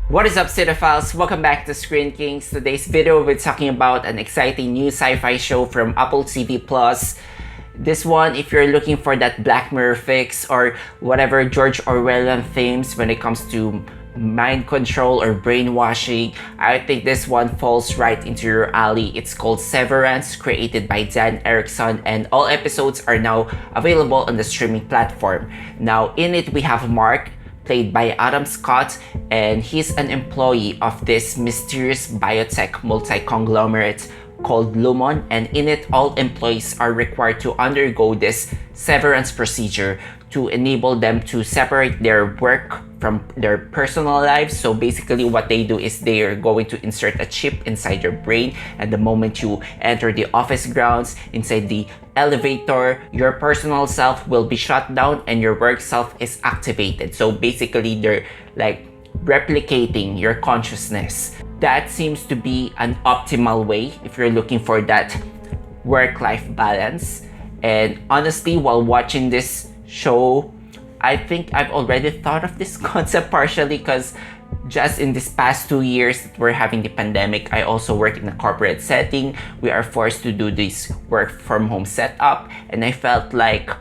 What is up, cinephiles? Welcome back to Screen Kings. Today's video we're talking about an exciting new sci-fi show from Apple TV+. This one, if you're looking for that Black Mirror fix or whatever George Orwellian themes when it comes to mind control or brainwashing, I think this one falls right into your alley. It's called Severance, created by Erickson, and all episodes are now available on the streaming platform. Now, in it we have Mark, played by Adam Scott, and he's an employee of this mysterious biotech multi-conglomerate called Lumon, and in it all employees are required to undergo this severance procedure to enable them to separate their work from their personal lives. So basically what they do is they are going to insert a chip inside your brain, and the moment you enter the office grounds, inside the elevator, your personal self will be shut down and your work self is activated. So basically they're like replicating your consciousness. That seems to be an optimal way if you're looking for that work-life balance. And honestly, while watching this show, I think I've already thought of this concept partially because just in this past 2 years that we're having the pandemic, I also work in a corporate setting. We are forced to do this work from home setup, and I felt like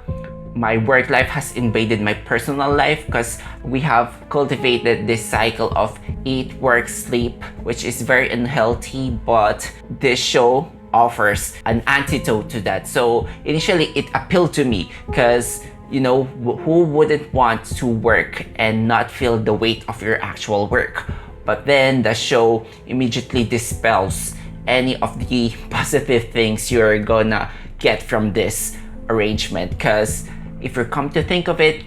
my work life has invaded my personal life because we have cultivated this cycle of eat, work, sleep, which is very unhealthy, but this show offers an antidote to that. So initially it appealed to me because, you know, who wouldn't want to work and not feel the weight of your actual work? But then the show immediately dispels any of the positive things you're gonna get from this arrangement, because if you come to think of it,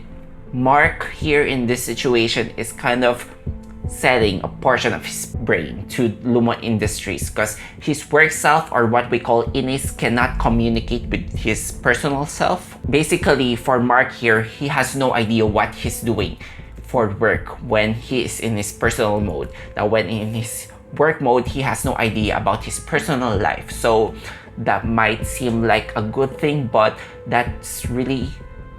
Mark here in this situation is kind of selling a portion of his brain to Lumon Industries because his work self, or what we call innies, cannot communicate with his personal self. Basically, for Mark here, he has no idea what he's doing for work when he is in his personal mode. Now, when in his work mode, he has no idea about his personal life. So that might seem like a good thing, but that's really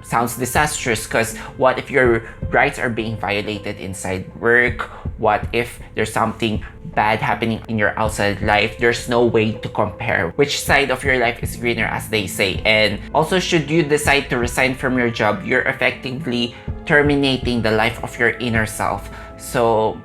sounds disastrous, because what if your rights are being violated inside work? What if there's something bad happening in your outside life? There's no way to compare which side of your life is greener, as they say. And also, should you decide to resign from your job, you're effectively terminating the life of your inner self. So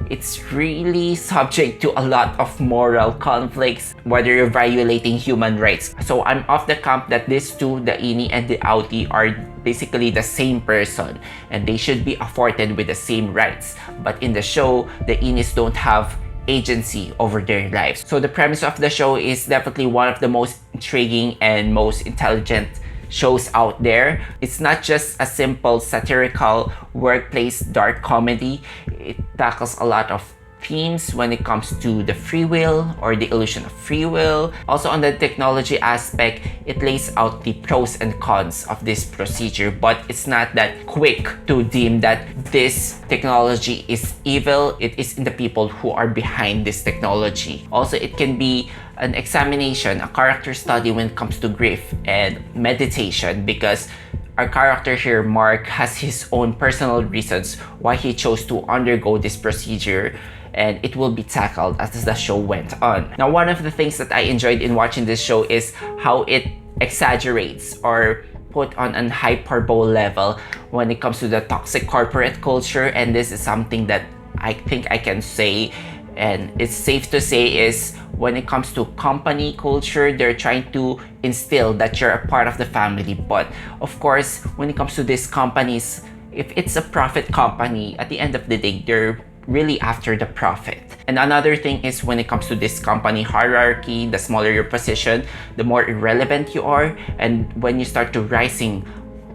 it's really subject to a lot of moral conflicts, whether you're violating human rights. So I'm of the camp that these two, the innie and the outie, are basically the same person and they should be afforded with the same rights. But in the show, the innies don't have agency over their lives. So the premise of the show is definitely one of the most intriguing and most intelligent shows out there. It's not just a simple satirical workplace dark comedy. It tackles a lot of themes when it comes to the free will or the illusion of free will. Also, on the technology aspect, it lays out the pros and cons of this procedure, but it's not that quick to deem that this technology is evil. It is in the people who are behind this technology. Also, it can be an examination, a character study when it comes to grief and meditation, because our character here, Mark, has his own personal reasons why he chose to undergo this procedure, and it will be tackled as the show went on. Now, one of the things that I enjoyed in watching this show is how it exaggerates or put on an hyperbole level when it comes to the toxic corporate culture, and this is something that I think I can say, and it's safe to say, is when it comes to company culture, they're trying to instill that you're a part of the family. But of course, when it comes to these companies, if it's a profit company, at the end of the day, they're really after the profit. And another thing is when it comes to this company hierarchy, the smaller your position, the more irrelevant you are. And when you start to rising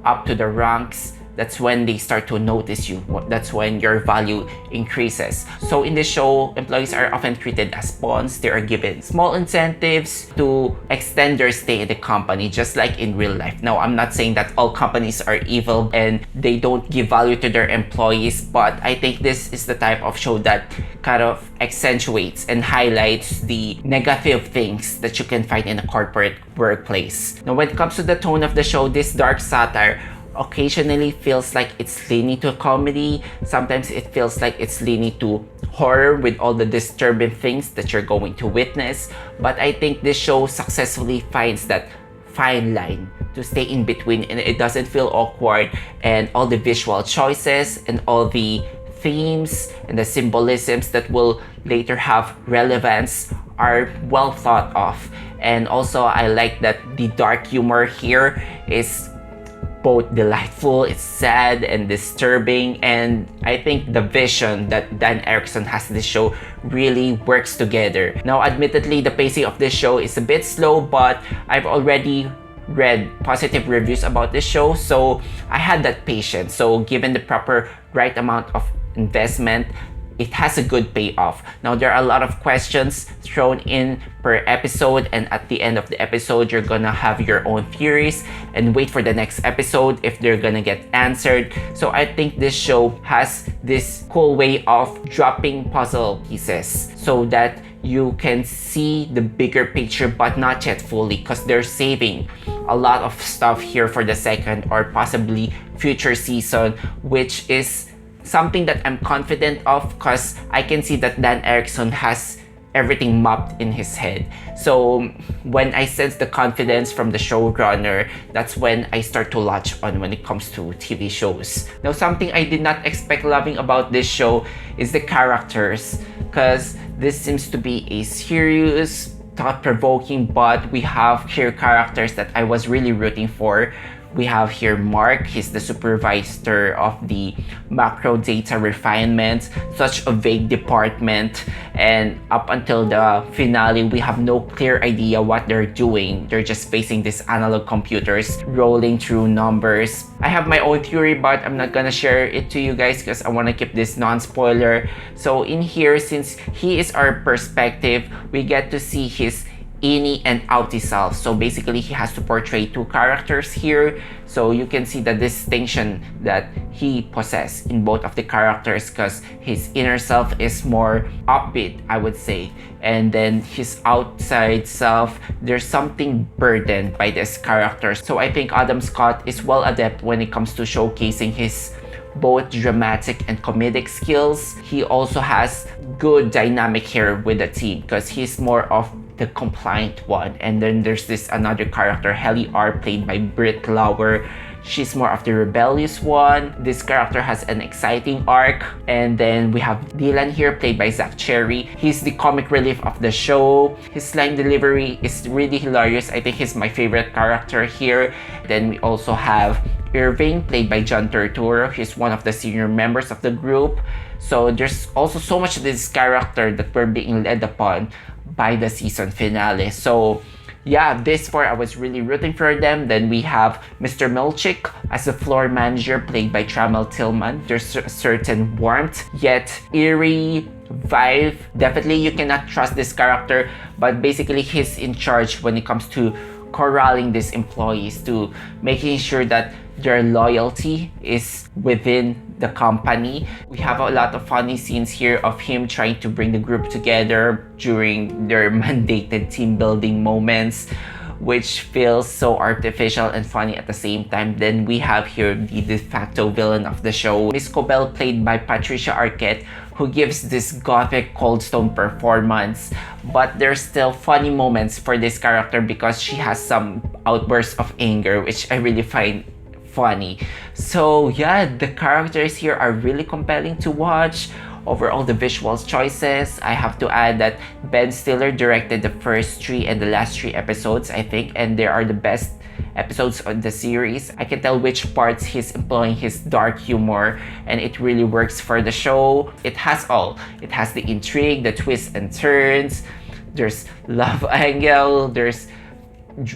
up to the ranks, that's when they start to notice you. That's when your value increases. So in this show, employees are often treated as pawns. They are given small incentives to extend their stay in the company, just like in real life. Now, I'm not saying that all companies are evil and they don't give value to their employees, but I think this is the type of show that kind of accentuates and highlights the negative things that you can find in a corporate workplace. Now, when it comes to the tone of the show, this dark satire occasionally feels like it's leaning to a comedy. Sometimes it feels like it's leaning to horror with all the disturbing things that you're going to witness, but I think this show successfully finds that fine line to stay in between, and it doesn't feel awkward, and all the visual choices and all the themes and the symbolisms that will later have relevance are well thought of. And also I like that the dark humor here is both delightful, it's sad and disturbing, and I think the vision that Dan Erickson has this show really works together. Now admittedly, the pacing of this show is a bit slow, but I've already read positive reviews about this show, so I had that patience. So given the proper right amount of investment, it has a good payoff. Now there are a lot of questions thrown in per episode, and at the end of the episode you're gonna have your own theories and wait for the next episode if they're gonna get answered. So I think this show has this cool way of dropping puzzle pieces so that you can see the bigger picture but not yet fully, because they're saving a lot of stuff here for the second or possibly future season, which is something that I'm confident of because I can see that Dan Erickson has everything mapped in his head. So when I sense the confidence from the showrunner, that's when I start to latch on when it comes to TV shows. Now something I did not expect loving about this show is the characters, because this seems to be a serious, thought-provoking, but we have here characters that I was really rooting for. We have here Mark, he's the supervisor of the macro data refinement, such a vague department, and up until the finale we have no clear idea what they're doing. They're just facing these analog computers rolling through numbers. I have my own theory, but I'm not gonna share it to you guys because I want to keep this non-spoiler. So in here, since he is our perspective, we get to see his innie and outie self. So basically he has to portray two characters here, so you can see the distinction that he possesses in both of the characters, because his inner self is more upbeat, I would say, and then his outside self, there's something burdened by this character. So I think Adam Scott is well adept when it comes to showcasing his both dramatic and comedic skills. He also has good dynamic here with the team because he's more of the compliant one, and then there's this another character, Helly R, played by Britt. She's more of the rebellious one. This character has an exciting arc. And then we have Dylan here, played by Zach Cherry. He's the comic relief of the show. His line delivery is really hilarious. I think he's my favorite character here. Then we also have Irving, played by John Turturro. He's one of the senior members of the group. So there's also so much of this character that we're being led upon by the season finale. So yeah, this far I was really rooting for them. Then we have Mr. Milchick as the floor manager, played by Tramell Tillman. There's a certain warmth yet eerie vibe. Definitely you cannot trust this character, but basically he's in charge when it comes to corralling these employees, to making sure that their loyalty is within the company. We have a lot of funny scenes here of him trying to bring the group together during their mandated team building moments, which feels so artificial and funny at the same time. Then we have here the de facto villain of the show, Miss Cobell, played by Patricia Arquette, who gives this gothic Cold Stone performance. But there's still funny moments for this character because she has some outbursts of anger, which I really find funny. So yeah, the characters here are really compelling to watch. Overall, the visual choices, I have to add that Ben Stiller directed the first 3 and the last 3 episodes, I think, and they are the best episodes of the series. I can tell which parts he's employing his dark humor, and it really works for the show. It has all. It has the intrigue, the twists and turns, there's love angle, there's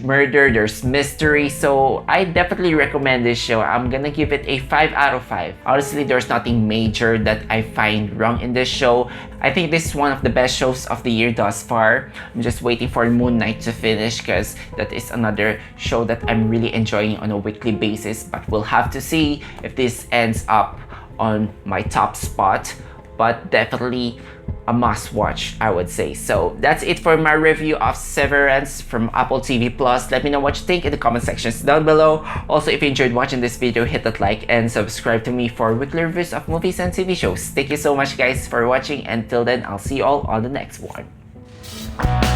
murder, there's mystery. So I definitely recommend this show. I'm gonna give it a 5 out of 5. Honestly, there's nothing major that I find wrong in this show. I think this is one of the best shows of the year thus far. I'm just waiting for Moon Knight to finish because that is another show that I'm really enjoying on a weekly basis, but we'll have to see if this ends up on my top spot. But definitely a must-watch, I would say. So that's it for my review of Severance from Apple TV Plus. Let me know what you think in the comment sections down below. Also, if you enjoyed watching this video, hit that like and subscribe to me for weekly reviews of movies and TV shows. Thank you so much guys for watching. Until then, I'll see you all on the next one.